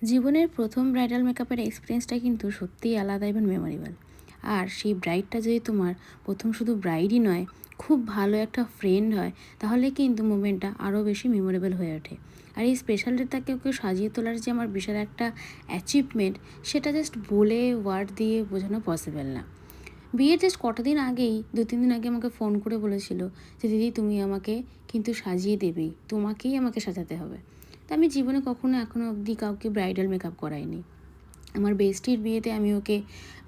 জীবনের প্রথম ব্রাইডাল মেকআপের এক্সপিরিয়েন্সটা কিন্তু সত্যিই আলাদা এবং মেমোরেবল। আর সেই ব্রাইডটা যদি তোমার প্রথম শুধু ব্রাইডই নয়, খুব ভালো একটা ফ্রেন্ড হয়, তাহলে কিন্তু মুমেন্টটা আরও বেশি মেমোরেবল হয়ে ওঠে। আর এই স্পেশাল ডেটাকে ওকে সাজিয়ে তোলার যে আমার বিশাল একটা অ্যাচিভমেন্ট, সেটা জাস্ট বলে ওয়ার্ড দিয়ে বোঝানো পসিবল না। বিয়ের জাস্ট কটা দিন আগেই 2-3 দিন আগে আমাকে ফোন করে বলেছিল যে দিদি তুমি আমাকে কিন্তু সাজিয়ে দেবেই, তোমাকেই আমাকে সাজাতে হবে। তা আমি জীবনে কখনো এখনও অবধি কাউকে ব্রাইডাল মেকআপ করাইনি। আমার বেস্টির বিয়েতে আমি ওকে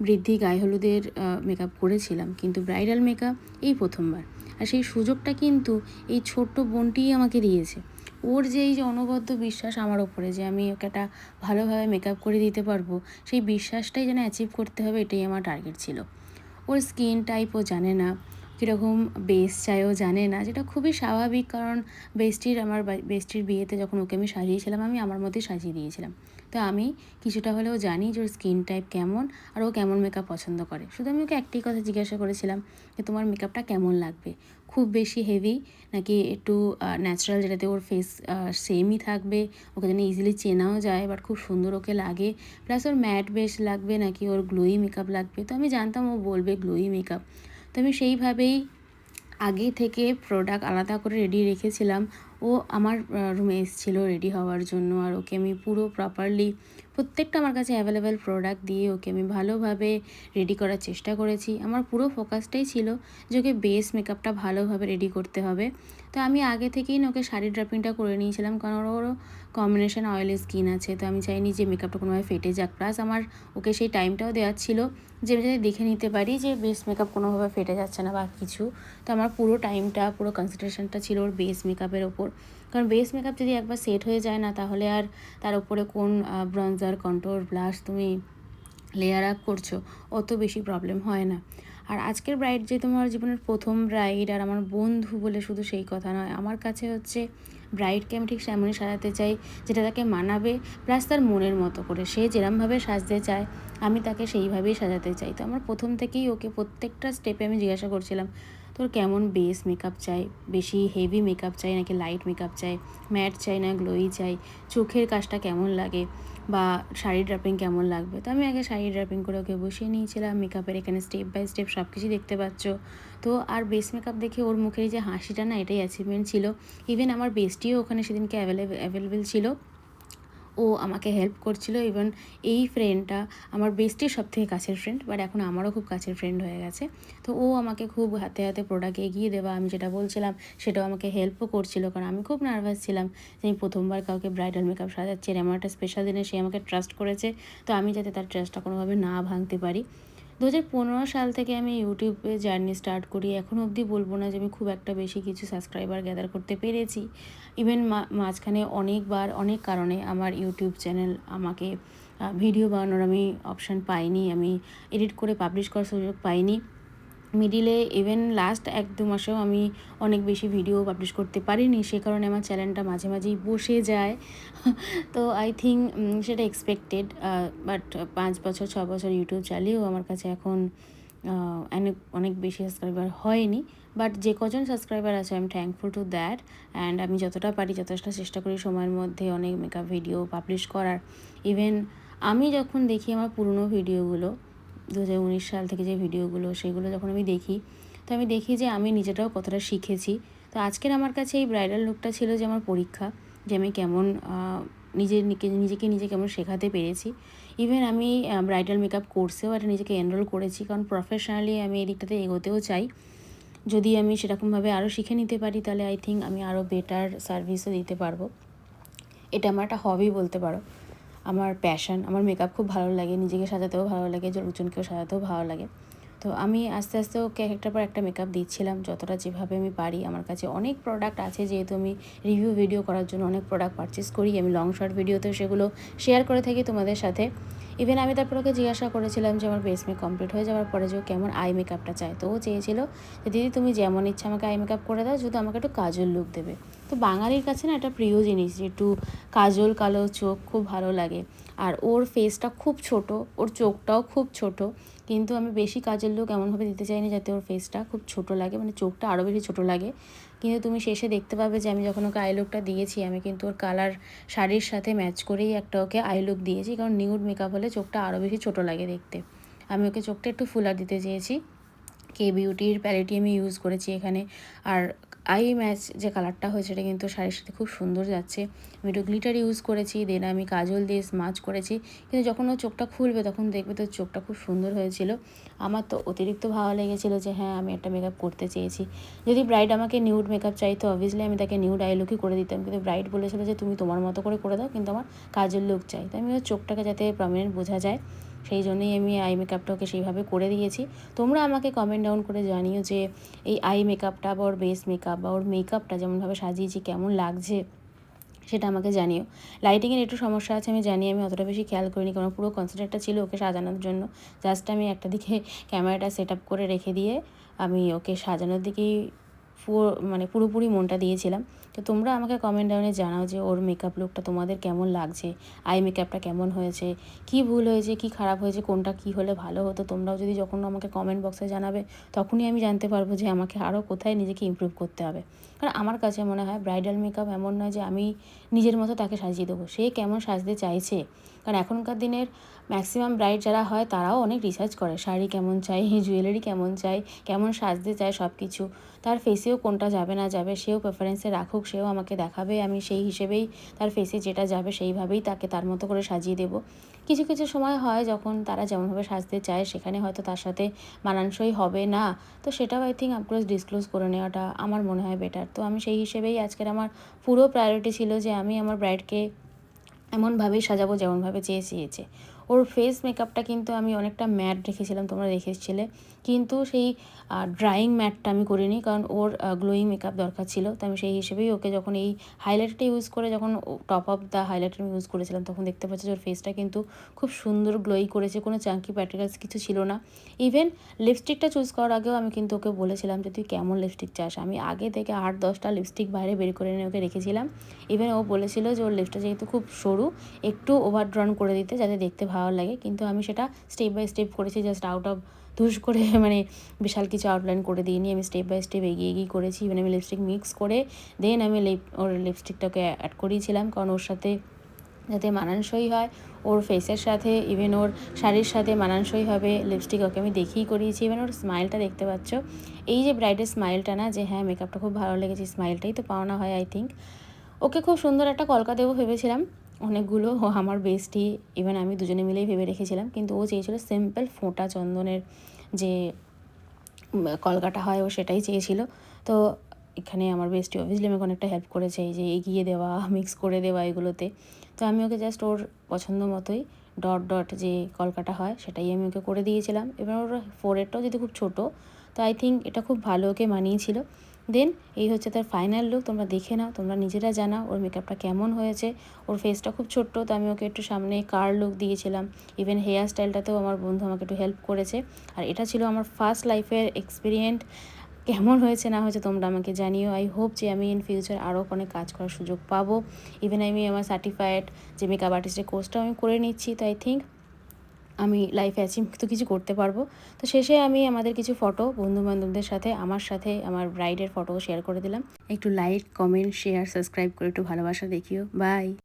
বৃদ্ধি গায়ে হলুদের মেকআপ করেছিলাম, কিন্তু ব্রাইডাল মেকআপ এই প্রথমবার। আর সেই সুযোগটা কিন্তু এই ছোট্ট বোনটিই আমাকে দিয়েছে। ওর যে এই যে অনবদ্য বিশ্বাস আমার ওপরে যে আমি ওকে একটা ভালোভাবে মেকআপ করে দিতে পারবো, সেই বিশ্বাসটাই যেন অ্যাচিভ করতে হবে, এটাই আমার টার্গেট ছিল। ওর স্কিন টাইপও জানে না, কীরকম বেস চাইও জানে না, যেটা খুবই স্বাভাবিক, কারণ আমার বেস্টির বিয়েতে যখন ওকে আমি সাজিয়েছিলাম, আমি আমার মতোই সাজিয়ে দিয়েছিলাম। তো আমি কিছুটা হলেও জানি যে ওর স্কিন টাইপ কেমন আর ও কেমন মেকআপ পছন্দ করে। শুধু আমি ওকে একটাই কথা জিজ্ঞাসা করেছিলাম যে তোমার মেকআপটা কেমন লাগবে, খুব বেশি হেভি নাকি একটু ন্যাচারাল, যেটাতে ওর ফেস সেমই থাকবে, ওকে যেন ইজিলি চেনাও যায় বাট খুব সুন্দর ওকে লাগে, প্লাস ওর ম্যাট বেশ লাগবে নাকি ওর গ্লোই মেকআপ লাগবে। তো আমি জানতাম ও বলবে গ্লোই মেকআপ। তো আমি সেইভাবেই আগে থেকে প্রোডাক্ট আলাদা করে রেডি রেখেছিলাম। ও আমার রুমে এসেছিলো রেডি হওয়ার জন্য, আর ওকে আমি পুরো প্রপারলি প্রত্যেকটা আমার কাছে অ্যাভেলেবেল প্রোডাক্ট দিয়ে ওকে আমি ভালোভাবে রেডি করার চেষ্টা করেছি। আমার পুরো ফোকাসটাই ছিল যে ওকে বেস মেকআপটা ভালোভাবে রেডি করতে হবে। তো আমি আগে থেকেই না ওকে শাড়ি ড্রাপিংটা করে নিয়েছিলাম, কারণ ওরও কম্বিনেশন অয়েলি স্কিন আছে। তো আমি চাইনি যে মেকআপটা কোনোভাবে ফেটে যাক, প্লাস আমার ওকে সেই টাইমটাও দেওয়া ছিল যে আমি যাতে দেখে নিতে পারি যে বেস মেকআপ কোনোভাবে ফেটে যাচ্ছে না বা কিছু। তো আমার পুরো টাইমটা, পুরো কনসেন্ট্রেশনটা ছিল ওর বেস মেকআপের ওপর। কারণ বেস মেকআপ যদি একবার সেট হয়ে যায় না, তাহলে আর তার উপরে কোন ব্রঞ্জার, কন্ট্রোর, ব্লাশ তুমি লেয়ার আপ করছো, অত বেশি প্রবলেম হয় না। আর আজকের ব্রাইড যে তোমার জীবনের প্রথম ব্রাইড, আর আমার বন্ধু বলে শুধু সেই কথা নয়, আমার কাছে হচ্ছে ব্রাইডকে আমি ঠিক তেমনই সাজাতে চাই যেটা তাকে মানাবে, প্লাস তার মনের মতো করে। সে যেরমভাবে সাজতে চায় আমি তাকে সেইভাবেই সাজাতে চাই। তো আমার প্রথম থেকেই ওকে প্রত্যেকটা স্টেপে আমি জিজ্ঞাসা করছিলাম তোর কেমন বেস মেকআপ চাই, বেশি হেভি মেকআপ চাই নাকি লাইট মেকআপ চাই, ম্যাট চাই না গ্লোই চাই, চোখের কাজটা কেমন লাগে, বা শাড়ি ড্রাপিং কেমন লাগবে। তো আমি আগে শাড়ি ড্রাপিং করে ওকে বসিয়ে নিয়েছিলাম। মেকআপের এখানে স্টেপ বাই স্টেপ সব কিছুই দেখতে পাচ্ছ। তো আর বেস মেকআপ দেখে ওর মুখের যে হাসিটা না, এটাই অ্যাচিভমেন্ট ছিল। ইভেন আমার বেস্টিও ওখানে সেদিনকে অ্যাভেলেবেল ছিল, ও আমাকে হেল্প করছিল। ইভেন এই ফ্রেন্ডটা আমার বেস্টির সবথেকে কাছের ফ্রেন্ড, বাট এখন আমারও খুব কাছের ফ্রেন্ড হয়ে গেছে। তো ও আমাকে খুব হাতে হাতে প্রোডাক্ট এগিয়ে দেওয়া, আমি যেটা বলছিলাম সেটাও আমাকে হেল্পও করছিল, কারণ আমি খুব নার্ভাস ছিলাম যে আমি প্রথমবার কাউকে ব্রাইডাল মেকআপ সাজাচ্ছি, আর এমন একটা স্পেশাল দিনে সে আমাকে ট্রাস্ট করেছে। তো আমি যাতে তার ট্রাস্টটা কোনোভাবে না ভাঙতে পারি। 2015 সাল থেকে আমি ইউটিউবে জার্নি স্টার্ট করি। এখনও অবধি বলবো না যে আমি খুব একটা বেশি কিছু সাবস্ক্রাইবার গ্যাদার করতে পেরেছি। ইভেন মাঝখানে অনেকবার অনেক কারণে আমার ইউটিউব চ্যানেল আমাকে ভিডিও বানানোর আমি অপশান পাইনি, আমি এডিট করে পাবলিশ করার সুযোগ পাইনি। মিডিলে ইভেন লাস্ট 1-2 মাসেও আমি অনেক বেশি ভিডিও পাবলিশ করতে পারিনি, সে কারণে আমার চ্যানেলটা মাঝে মাঝেই বসে যায়। তো আই থিঙ্ক সেটা এক্সপেক্টেড। বাট 5 বছর 6 বছর ইউটিউব চালিয়েও আমার কাছে এখন অনেক অনেক বেশি সাবস্ক্রাইবার হয়নি। বাট যে কজন সাবস্ক্রাইবার আছে I am thankful to that. And আমি যতটা পারি যথেষ্ট চেষ্টা করি সময়ের মধ্যে অনেক মেকআপ ভিডিও পাবলিশ করার। ইভেন আমি যখন দেখি আমার পুরনো ভিডিওগুলো, 2019 সাল থেকে যে ভিডিওগুলো, সেগুলো যখন আমি দেখি, তো আমি দেখি যে আমি নিজেটাও কতটা শিখেছি। তো আজকের আমার কাছে এই ব্রাইডাল লুকটা ছিল যে আমার পরীক্ষা, যে আমি কেমন নিজেকে নিজে কেমন শেখাতে পেরেছি। ইভেন আমি ব্রাইডাল মেকআপ কোর্সেও একটা নিজেকে এনরোল করেছি, কারণ প্রফেশনালি আমি এই দিকটাতে এগোতেও চাই। যদি আমি সেরকমভাবে আরও শিখে নিতে পারি, তাহলে আই থিঙ্ক আমি আরও বেটার সার্ভিসও দিতে পারবো। এটা আমার একটা হবি বলতে পারো, আমার প্যাশন। আমার মেকআপ খুব ভালো লাগে, নিজেকে সাজাতেও ভালো লাগে, লোকজনকেও সাজাতেও ভালো লাগে। তো আমি আস্তে আস্তে ওকে একটার পর একটা মেকআপ দিচ্ছিলাম যতটা যেভাবে আমি পারি। আমার কাছে অনেক প্রোডাক্ট আছে, যেহেতু আমি রিভিউ ভিডিও করার জন্য অনেক প্রোডাক্ট পারচেস করি, আমি লং শর্ট ভিডিওতেও সেগুলো শেয়ার করে থাকি তোমাদের সাথে। ইভেন আমি তারপর ওকে জিজ্ঞাসা করেছিলাম যে আমার বেস মেক কমপ্লিট হয়ে যাওয়ার পরে যে ও কেমন আই মেকআপটা চায়। তো ও চেয়েছিল যে দিদি তুমি যেমন ইচ্ছা আমাকে আই মেকআপ করে দাও, শুধু আমাকে একটু কাজল লুক দেবে। তো বাঙালির কাছে না এটা প্রিয় জিনিস যে একটু কাজল কালো চোখ খুব ভালো লাগে। আর ওর ফেসটা খুব ছোট, ওর চোখটাও খুব ছোট, কিন্তু আমি বেশি কাজল লুক এমনভাবে দিতে চাইনি যাতে ওর ফেসটা খুব ছোট লাগে, মানে চোখটা আরও বেশি ছোট লাগে। কিন্তু তুমি শেষে দেখতে পাবে যে আমি যখন ওকে আই লুকটা দিয়েছি, আমি কিন্তু ওর কালার শাড়ির সাথে ম্যাচ করেই একটা ওকে আই লুক দিয়েছি, কারণ নিউড মেকআপ হলে চোখটা আরও বেশি ছোট লাগে দেখতে। আমি ওকে চোখটা একটু ফুলার দিতে চেয়েছি। কে বিউটির প্যালেটটি আমি ইউজ করেছি এখানে। আর আই ম্যাচ যে কালারটা হয়েছে সেটা কিন্তু শাড়ির সাথে খুব সুন্দর যাচ্ছে। আমি একটু গ্লিটার ইউজ করেছি, দেন আমি কাজল দিয়ে স্মাচ করেছি। কিন্তু যখন ও চোখটা খুলবে তখন দেখবে তো চোখটা খুব সুন্দর হয়েছিল। আমার তো অতিরিক্ত ভালো লেগেছিলো যে হ্যাঁ, আমি একটা মেকআপ করতে চেয়েছি। যদি ব্রাইড আমাকে নিউড মেকআপ চাইতো, অবভিয়াসলি আমি তাকে নিউড আই লুকই করে দিতাম, কিন্তু ব্রাইড বলেছিল যে তুমি তোমার মতো করে দাও, কিন্তু আমার কাজল লুক চাই। তো আমি ওর চোখটাকে যাতে প্রমিনেন্ট বোঝা যায় সেই জন্যই আমি আই মেকআপটা ওকে সেইভাবে করে দিয়েছি। তোমরা আমাকে কমেন্ট ডাউন করে জানিও যে এই আই মেকআপটা বা ওর বেস মেকআপ বা ওর মেকআপটা যেমনভাবে সাজিয়েছি কেমন লাগছে, সেটা আমাকে জানিও। লাইটিংয়ের একটু সমস্যা আছে আমি জানি, আমি অতটা বেশি খেয়াল করিনি, কারণ পুরো কনসেন্ট্রেটটা ছিল ওকে সাজানোর জন্য। জাস্ট আমি একটা দিকে ক্যামেরাটা সেট আপ করে রেখে দিয়ে আমি ওকে সাজানোর দিকেই পুরোপুরি মনটা দিয়েছিলাম। তো তোমরা আমাকে কমেন্ট ডাউনে জানাও যে ওর মেকআপ লুকটা তোমাদের কেমন লাগছে, আই মেকআপটা কেমন হয়েছে, কী ভুল হয়েছে, কী খারাপ হয়েছে, কোনটা কী হলে ভালো হতো। তোমরাও যদি যখন আমাকে কমেন্ট বক্সে জানাবে, তখনই আমি জানতে পারবো যে আমাকে আরও কোথায় নিজেকে ইমপ্রুভ করতে হবে। কারণ আমার কাছে মনে হয় ব্রাইডাল মেকআপ এমন নয় যে আমি নিজের মতো তাকে সাজিয়ে দেবো, সে কেমন সাজতে চাইছে। কারণ এখনকার দিনের ম্যাক্সিমাম ব্রাইড যারা হয় তারাও অনেক রিসার্চ করে, শাড়ি কেমন চাই, জুয়েলারি কেমন চাই, কেমন সাজতে চায়, সব কিছু। তার ফেসেও কোনটা যাবে না যাবে সেও প্রেফারেন্সে রাখুক, সেও আমাকে দেখাবে, আমি সেই হিসেবেই তার ফেসে যেটা যাবে সেইভাবেই তাকে তার মতো করে সাজিয়ে দেবো। কিছু কিছু সময় হয় যখন তারা যেমনভাবে সাজতে চায় সেখানে হয়তো তার সাথে মানানসই হবে না, তো সেটাও আই থিঙ্ক আপক্লোজ ডিসক্লোজ করে নেওয়াটা আমার মনে হয় বেটার। তো আমি সেই হিসেবেই আজকের আমার পুরো প্রায়োরিটি ছিল যে আমি আমার ব্রাইডকে এমনভাবেই সাজাবো যেমনভাবে চেয়েছে। ওর ফেস মেকআপটা কিন্তু আমি অনেকটা ম্যাট রেখেছিলাম, তোমরা দেখেছিলে, কিন্তু সেই ড্রাইং ম্যাটটা আমি করিনি, কারণ ওর গ্লোয়িং মেকআপ দরকার ছিল। তো আমি সেই হিসেবেই ওকে যখন এই হাইলাইটারটা ইউজ করে, যখন টপ অফ দ্য হাইলাইটার আমি ইউজ করেছিলাম, তখন দেখতে পাচ্ছি যে ওর ফেসটা কিন্তু খুব সুন্দর গ্লোই করেছে, কোনো চাঙ্কি প্যাটেরিয়ালস কিছু ছিল না। ইভেন লিপস্টিকটা চুজ করার আগেও আমি কিন্তু ওকে বলেছিলাম যে তুই কেমন লিপস্টিক চাস। আমি আগে থেকে 8-10টা লিপস্টিক বাইরে বের করে এনে ওকে রেখেছিলাম। ইভেন ও বলেছিল যে ওর লিপসটা যেহেতু খুব সরু, একটু ওভার ড্রন করে দিতে যাতে দেখতে ভালো লাগে, কিন্তু আমি সেটা স্টেপ বাই স্টেপ করেছি, জাস্ট আউট অফ ধুস করে মানে বিশাল কিছু আউটলাইন করে দিইনি, আমি স্টেপ বাই স্টেপ এগিয়ে করেছি। ইভেন আমি লিপস্টিক মিক্স করে দেন আমি ওর লিপস্টিকটাকে অ্যাড করিয়েছিলাম, কারণ ওর সাথে যাতে মানানসই হয়, ওর ফেসের সাথে, ইভেন ওর শাড়ির সাথে মানানসই হবে লিপস্টিক ওকে আমি দেখেই করিয়েছি। ইভেন ওর স্মাইলটা দেখতে পাচ্ছ, এই যে ব্রাইডের স্মাইলটা না, যে হ্যাঁ মেকআপটা খুব ভালো লেগেছে, স্মাইলটাই তো পাওনা হয় আই থিঙ্ক। ওকে খুব সুন্দর একটা কলকা দেবো ভেবেছিলাম, অনেকগুলো, ও আমার বেস্টি ইভেন আমি দুজনে মিলেই ভেবে রেখেছিলাম, কিন্তু ও চেয়েছিল সিম্পল ফোঁটা চন্দনের যে কলকাটা হয়, ও সেটাই চেয়েছিল। তো এখানে আমার বেস্টি অবভিয়াসলি আমাকে অনেকটা হেল্প করেছে, এই যে এগিয়ে দেওয়া, মিক্স করে দেওয়া এগুলোতে। তো আমি ওকে জাস্ট ওর পছন্দ মতোই ডট ডট যে কলকাটা হয় সেটাই আমি ওকে করে দিয়েছিলাম। এবার ওর ফোরহেডটাও যদি খুব ছোটো, তো আই থিঙ্ক এটা খুব ভালো ওকে মানিয়েছিল। দেন এই হচ্ছে তার ফাইনাল লুক, তোমরা দেখে নাও, তোমরা নিজেরা জানাও ওর মেকআপটা কেমন হয়েছে। ওর ফেসটা খুব ছোট্ট, তো আমি ওকে একটু সামনে কার লুক দিয়েছিলাম। ইভেন হেয়ার স্টাইলটাতেও আমার বন্ধু আমাকে একটু হেল্প করেছে। আর এটা ছিল আমার ফার্স্ট লাইফের এক্সপিরিয়েন্স। কেমন হয়েছে না হয়েছে তোমরা আমাকে জানিও। আই হোপ যে আমি ইন ফিউচার আরও অনেক কাজ করার সুযোগ পাবো। ইভেন আমি আমার সার্টিফাইড যে মেকআপ আর্টিস্টের কোর্সটাও আমি করে নিচ্ছি, তো আই থিঙ্ক আমি লাইফে অ্যাচিভ তো কিছু করতে পারবো। তো শেষে আমি আমাদের কিছু ফটো বন্ধুবান্ধবদের সাথে, আমার সাথে আমার ব্রাইডের ফটো শেয়ার করে দিলাম। একটু লাইক, কমেন্ট, শেয়ার, সাবস্ক্রাইব করে একটু ভালোবাসা দেখিও। বাই।